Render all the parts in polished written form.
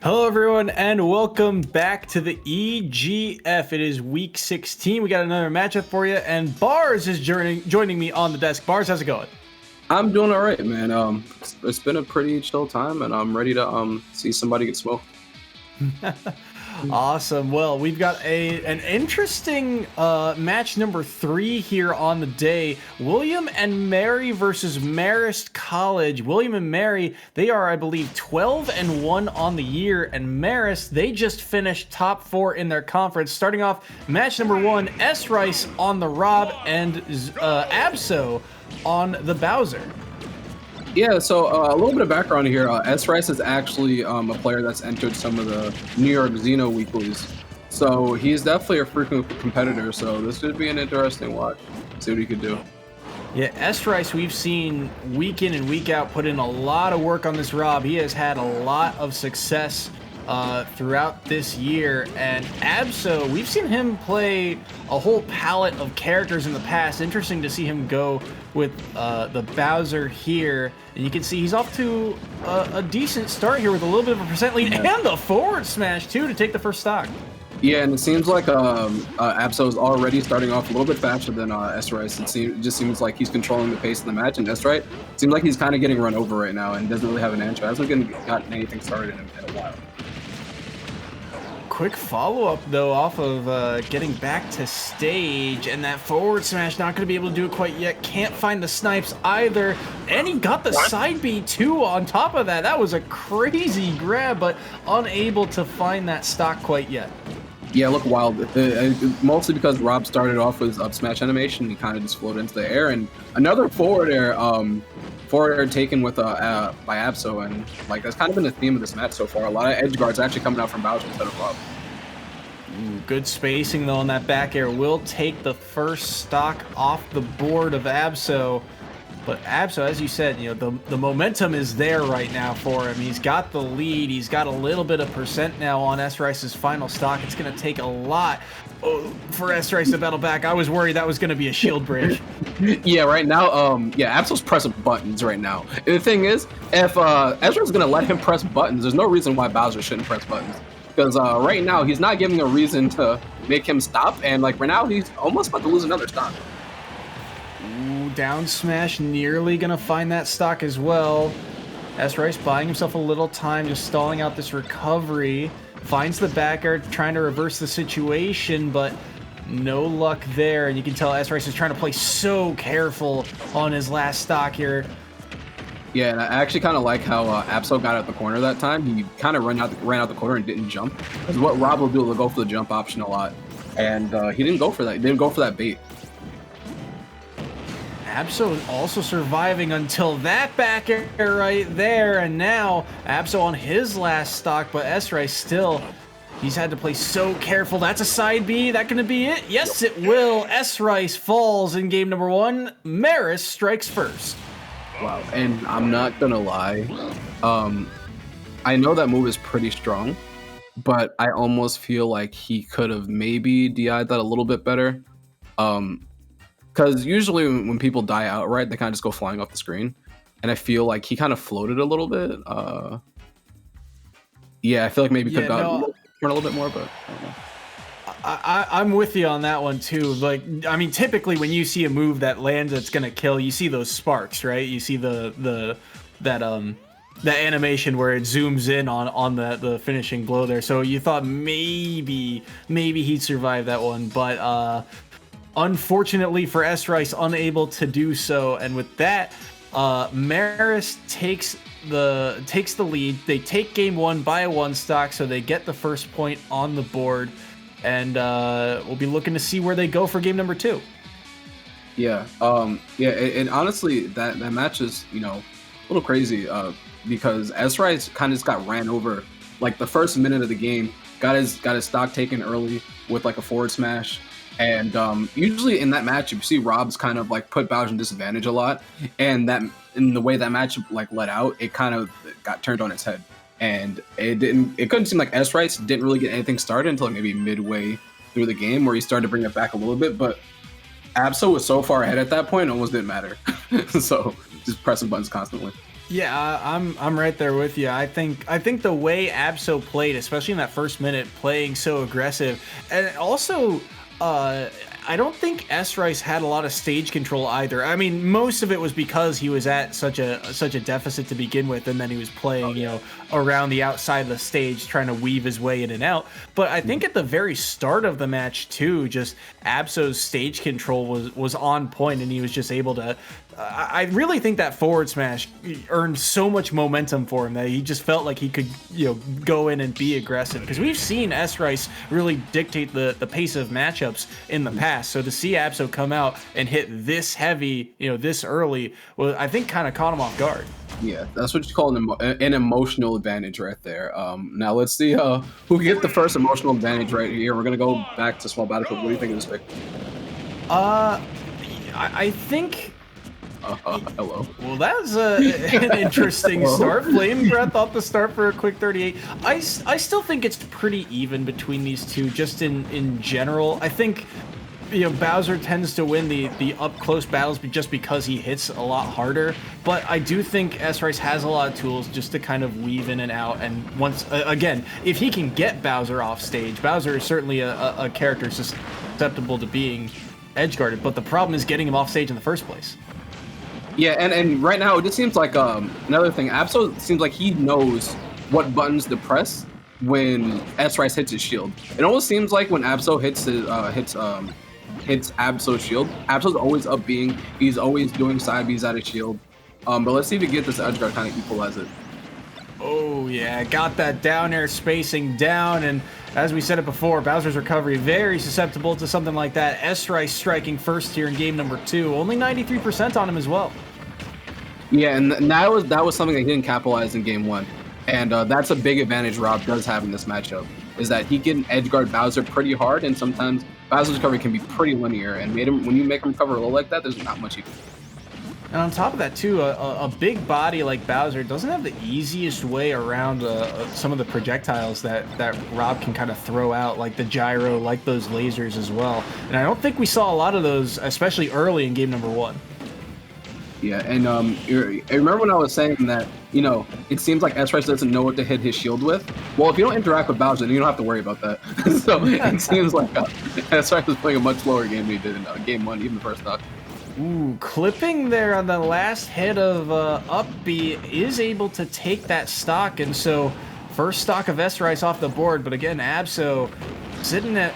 Hello, everyone, and welcome back to the EGF. It is week 16. We got another matchup for you, and Bars is joining me on the desk. Bars, how's it going? I'm doing all right, man. It's been a pretty chill time, and I'm ready to see somebody get smoked. Awesome. Well, we've got an interesting match number 3 here on the day. William and Mary versus Marist College. William and Mary, they are, I believe, 12-1 on the year, and Marist, they just finished top 4 in their conference. Starting off match number 1, S-Rice on the Rob and Abso on the Bowser. Yeah, so a little bit of background here. S-Rice is actually a player that's entered some of the New York Xeno weeklies. So he's definitely a frequent competitor, so this should be an interesting watch. See what he could do. Yeah, S-Rice, we've seen week in and week out put in a lot of work on this Rob. He has had a lot of success throughout this year. And Abso, we've seen him play a whole palette of characters in the past. Interesting to see him go with the Bowser here. And you can see he's off to a decent start here with a little bit of a percent lead and the forward smash too to take the first stock. Yeah, and it seems like Abso is already starting off a little bit faster than S-Rice. It just seems like he's controlling the pace of the match, and S-Rice seems like he's kind of getting run over right now and doesn't really have an answer. Hasn't gotten anything started in a while. Quick follow-up, though, off of getting back to stage, and that forward smash not going to be able to do it quite yet. Can't find the snipes either, and he got the side B, too, on top of that. That was a crazy grab, but unable to find that stock quite yet. Yeah, look wild. Mostly because Rob started off with up smash animation. He kind of just floated into the air, and another forward air taken with by Abso, and like that's kind of been the theme of this match so far. A lot of edge guards actually coming out from Bowser instead of Rob. Good spacing though on that back air will take the first stock off the board of Abso. But Abso, as you said, you know, the momentum is there right now for him. He's got the lead. He's got a little bit of percent now on S-Rice's final stock. It's going to take a lot for S-Rice to battle back. I was worried that was going to be a shield break. Yeah, right now, Abso's pressing buttons right now. And the thing is, if S-Rice's going to let him press buttons, there's no reason why Bowser shouldn't press buttons. Because right now, he's not giving a reason to make him stop. And like right now, he's almost about to lose another stock. Down smash nearly gonna find that stock as well. S-Rice buying himself a little time, just stalling out this recovery. Finds the back air, trying to reverse the situation, but no luck there. And you can tell S-Rice is trying to play so careful on his last stock here. Yeah, and I actually kind of like how Abso got out the corner that time. He kind of ran out the corner and didn't jump. Because what Rob will do, will go for the jump option a lot. And he didn't go for that. He didn't go for that bait. Abso also surviving until that back air right there, and now Abso on his last stock, but S-Rice still, he's had to play so careful. That's a side B. That gonna be it? Yes, it will. S-Rice falls in game number 1. Marist strikes first. Wow, and I'm not gonna lie, I know that move is pretty strong, but I almost feel like he could have maybe DI'd that a little bit better. Because usually when people die outright, they kind of just go flying off the screen. And I feel like he kind of floated a little bit. Yeah, I feel like maybe could have gotten a little bit more, but I don't know. I'm with you on that one too. Like, I mean, typically when you see a move that lands that's gonna kill, you see those sparks, right? You see that animation where it zooms in on the finishing blow there. So you thought maybe he'd survive that one, but unfortunately for S-Rice, unable to do so. And with that, Marist takes the lead. They take game 1 by a 1 stock, so they get the first point on the board. And we'll be looking to see where they go for game number 2. Yeah, and honestly, that match is, you know, a little crazy because S-Rice kind of just got ran over. Like the first minute of the game, got his stock taken early with like a forward smash. And usually in that match, you see Rob's kind of like put Bowser in disadvantage a lot, and that in the way that match like let out, it kind of got turned on its head, and it couldn't seem like S-Rice didn't really get anything started until like maybe midway through the game where he started to bring it back a little bit, but Abso was so far ahead at that point, it almost didn't matter. So just pressing buttons constantly. Yeah, I'm right there with you. I think the way Abso played, especially in that first minute, playing so aggressive, and also, uh, I don't think S Rice had a lot of stage control either. I mean, most of it was because he was at such a deficit to begin with, and then he was playing, around the outside of the stage, trying to weave his way in and out. But I think at the very start of the match too, just Abso's stage control was on point, and he was just able to. I really think that forward smash earned so much momentum for him that he just felt like he could, go in and be aggressive. Because we've seen S Rice really dictate the pace of matchups in the past. So to see Abso come out and hit this heavy, this early, well, I think kind of caught him off guard. Yeah, that's what you call an emotional advantage right there. Now let's see who can get the first emotional advantage right here. We're gonna go back to small battlefield. What do you think of this pick? Uh, I think. Hello. Well, that was an interesting start. Flame Breath off the start for a quick 38. I still think it's pretty even between these two, just in general. I think, Bowser tends to win the up close battles just because he hits a lot harder. But I do think S Rice has a lot of tools just to kind of weave in and out. And once again, if he can get Bowser off stage, Bowser is certainly a character susceptible to being edge guarded. But the problem is getting him off stage in the first place. Yeah, and right now it just seems like another thing. Abso seems like he knows what buttons to press when S Rice hits his shield. It almost seems like when Abso hits Absol's shield, Absol's always up being. He's always doing side Bs out of shield. But let's see if we get this edge guard kind of equalize it. Oh yeah, got that down air spacing down, and as we said it before, Bowser's recovery very susceptible to something like that. S Rice striking first here in game number 2, only 93% on him as well. Yeah, and that was something that he didn't capitalize in game 1, and that's a big advantage Rob does have in this matchup, is that he can edge guard Bowser pretty hard, and sometimes Bowser's recovery can be pretty linear, and when you make him recover low like that, there's not much you can do. And on top of that, too, a big body like Bowser doesn't have the easiest way around some of the projectiles that Rob can kind of throw out, like the gyro, like those lasers as well. And I don't think we saw a lot of those, especially early in game number 1. Yeah, and I remember when I was saying that, it seems like S Rice doesn't know what to hit his shield with. Well, if you don't interact with Bowser, then you don't have to worry about that. So it seems like S Rice was playing a much slower game than he did in game 1, even the first stock. Ooh, clipping there on the last hit of up B is able to take that stock, and so first stock of S Rice off the board. But again, Abso sitting at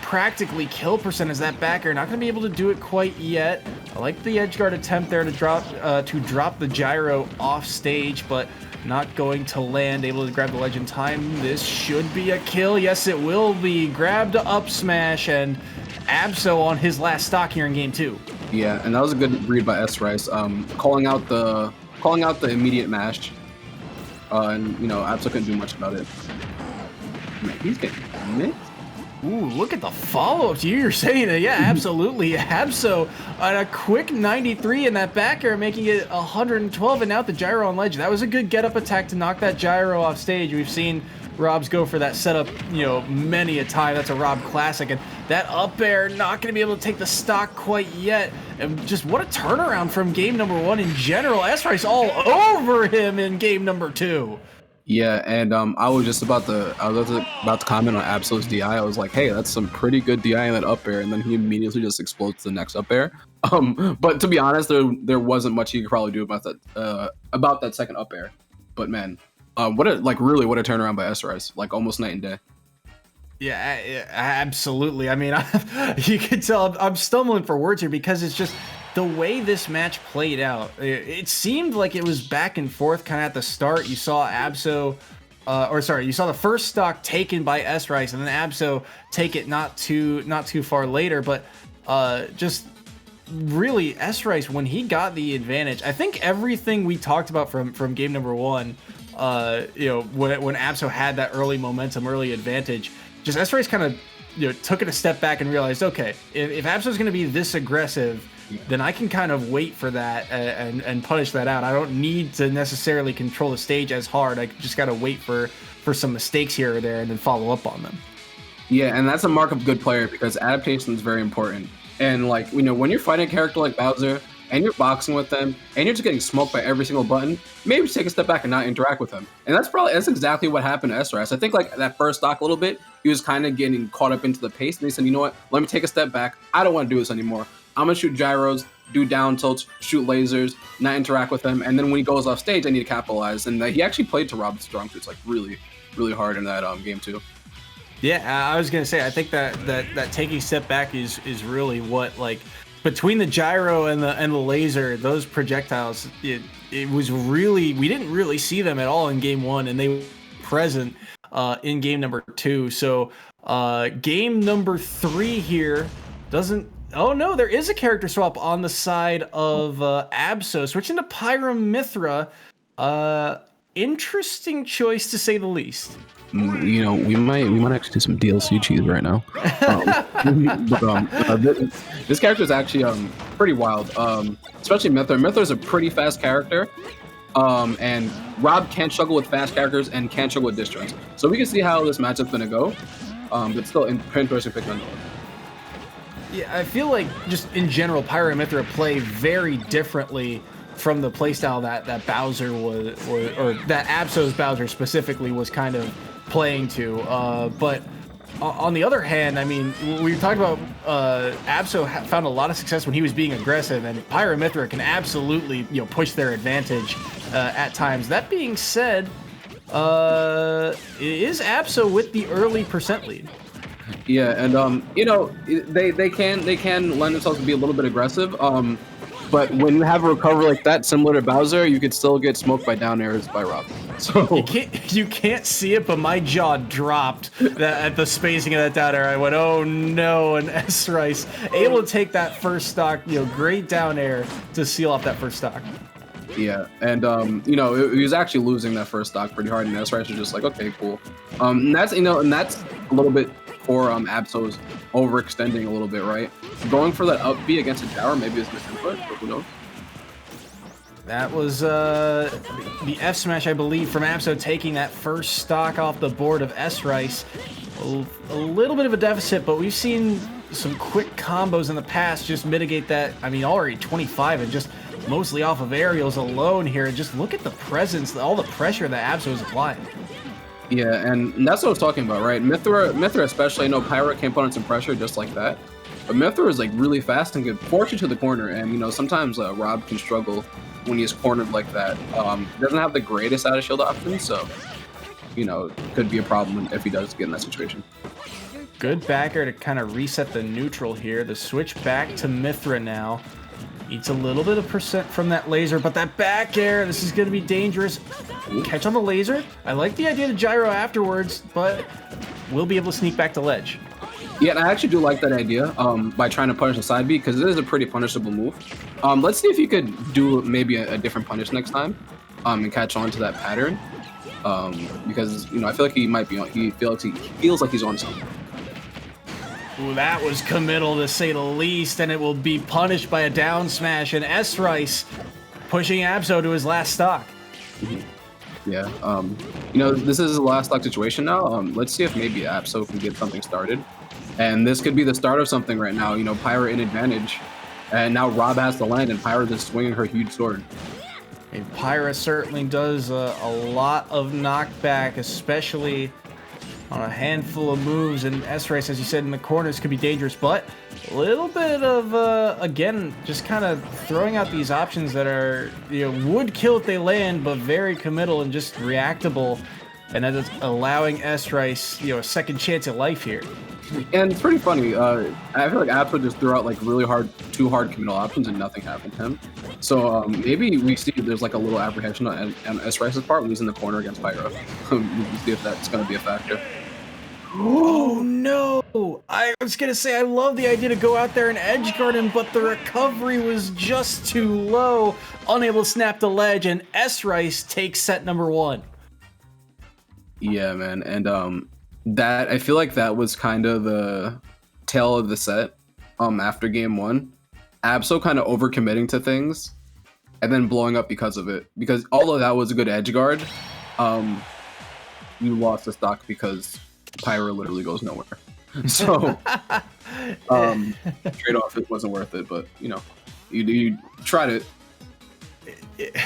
practically kill percent as that backer, not going to be able to do it quite yet. I like the edge guard attempt there to drop the gyro off stage, but not going to land. Able to grab the ledge in time. This should be a kill. Yes, it will be. Grabbed up smash, and Abso on his last stock here in game 2. Yeah, and that was a good read by S Rice, calling out the immediate mash, and Abso couldn't do much about it. Man, he's getting mixed. Ooh, look at the follow-up to you. You're saying it. Yeah, absolutely. Abso on a quick 93 in that back air, making it 112, and out the gyro on ledge. That was a good get-up attack to knock that gyro off stage. We've seen Rob's go for that setup, many a time. That's a Rob classic. And that up air, not going to be able to take the stock quite yet. And just what a turnaround from game number 1 in general. S Rice all over him in game number 2. Yeah, and I was about to comment on Absol's DI. I was like, hey, that's some pretty good DI in that up air, and then he immediately just explodes the next up air. But to be honest, there wasn't much he could probably do about that second up air. But man, what a turnaround by S Rice, like almost night and day. Yeah, absolutely. I mean, you could tell I'm stumbling for words here because it's just the way this match played out. It seemed like it was back and forth kind of at the start. You saw Abso, you saw the first stock taken by S Rice, and then Abso take it not too far later. But just really, S Rice, when he got the advantage, I think everything we talked about from game number 1, when Abso had that early momentum, early advantage, just S Rice kind of took it a step back and realized, okay, if Abso's going to be this aggressive, then I can kind of wait for that and punish that out. I don't need to necessarily control the stage as hard. I just got to wait for some mistakes here or there and then follow up on them. Yeah, and that's a mark of a good player because adaptation is very important. And when you're fighting a character like Bowser and you're boxing with them, and you're just getting smoked by every single button, maybe just take a step back and not interact with him. And that's exactly what happened to SRS. I think like that first stock a little bit, he was kind of getting caught up into the pace, and he said, you know what, let me take a step back. I don't want to do this anymore. I'm gonna shoot gyros, do down tilts, shoot lasers, not interact with them, and then when he goes off stage, I need to capitalize. And he actually played to Rob's strong suits like really, really hard in that game too. Yeah, I was gonna say I think that taking step back is really what, like, between the gyro and the laser, those projectiles, it was really, we didn't really see them at all in game 1, and they were present in game number 2. So game number 3 here doesn't. Oh no, there is a character swap on the side of Abso, switching to Pyra/Mythra. Interesting choice to say the least. You know, we might actually do some DLC cheese right now. This character is actually pretty wild, especially Mythra. Mythra is a pretty fast character, and Rob can't struggle with fast characters and can't struggle with distance. So we can see how this matchup's gonna go, but still interesting pick on. Yeah, I feel like just in general, Pyra/Mythra play very differently from the playstyle that Bowser was, or that Abso's Bowser specifically was kind of playing to. But on the other hand, I mean, we talked about Abso found a lot of success when he was being aggressive, and Pyra/Mythra can absolutely push their advantage at times. That being said, is Abso with the early percent lead? Yeah, and they can lend themselves to be a little bit aggressive. But when you have a recovery like that, similar to Bowser, you could still get smoked by down airs by Rob. So you can't see it, but my jaw dropped at the spacing of that down air. I went, oh no, and S-Rice able to take that first stock, great down air to seal off that first stock. Yeah, and he was actually losing that first stock pretty hard, and S-Rice was just like, okay, cool. And that's a little bit for Abso's overextending a little bit, right? Going for that up B against a tower maybe is misinput, but who knows? That was the F smash, I believe, from Abso, taking that first stock off the board of S-Rice. A little bit of a deficit, but we've seen some quick combos in the past just mitigate that. I mean, already 25 and just mostly off of aerials alone here. Just look at the presence, all the pressure that Abso is applying. Yeah, and that's what I was talking about, right? Mythra especially, I know Pyra can put on some pressure just like that. But Mythra is like really fast and can force you to the corner, and sometimes Rob can struggle when he's cornered like that. Doesn't have the greatest out of shield option, so could be a problem if he does get in that situation. Good backer to kind of reset the neutral here. The switch back to Mythra now. Eats a little bit of percent from that laser, but that back air, this is going to be dangerous. Catch on the laser. I like the idea of the gyro afterwards, but we'll be able to sneak back to ledge. Yeah, and I actually do like that idea by trying to punish the side B, because it is a pretty punishable move. Let's see if you could do maybe a different punish next time and catch on to that pattern, because I feel like he might be on, he feels like he's on something. Ooh, that was committal to say the least, and it will be punished by a down smash, and S-Rice pushing Abso to his last stock. Yeah, this is the last stock situation now. Let's see if maybe Abso can get something started. And this could be the start of something right now. Pyra in advantage, and now Rob has to land, and Pyra just swinging her huge sword. And Pyra certainly does a lot of knockback, especially on a handful of moves, and S-Rice, as you said, in the corners could be dangerous, but a little bit of, again, just kind of throwing out these options that are, would kill if they land, but very committal and just reactable, and that is allowing S-Rice, a second chance at life here. And it's pretty funny. I feel like Abso just threw out like really two hard committal options, and nothing happened to him. So maybe we see there's like a little apprehension on S-Rice's part when he's in the corner against Pyra. We can see if that's going to be a factor. Oh no! I was gonna say I love the idea to go out there and edge guard him, but the recovery was just too low, unable to snap the ledge, and S-Rice takes set number 1. Yeah, man, and that I feel like that was kind of the tail of the set. After game 1, Abso kind of overcommitting to things, and then blowing up because of it. Because although that was a good edge guard, you lost the stock because Pyra literally goes nowhere. So trade-off, it wasn't worth it, but You tried it.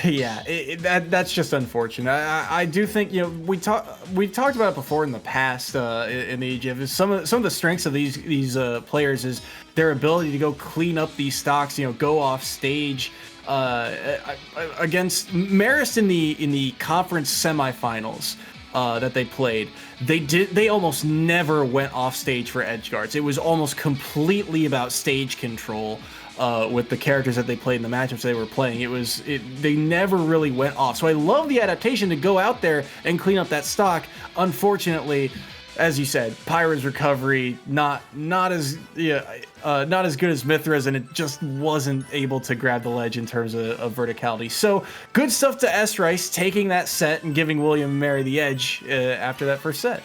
Yeah, that's just unfortunate. I do think, you know, we've talked about it before in the past in the EGF. Some of the strengths of these players is their ability to go clean up these stocks, you know, go off stage. Against Marist in the conference semifinals that they played, they almost never went off stage for edge guards. It was almost completely about stage control. With the characters that they played in the matchups they were playing, they never really went off. So I love the adaptation to go out there and clean up that stock. Unfortunately, as you said, Pyra's recovery not as good as Mithra's, and it just wasn't able to grab the ledge in terms of verticality. So good stuff to S Rice taking that set and giving William and Mary the edge after that first set.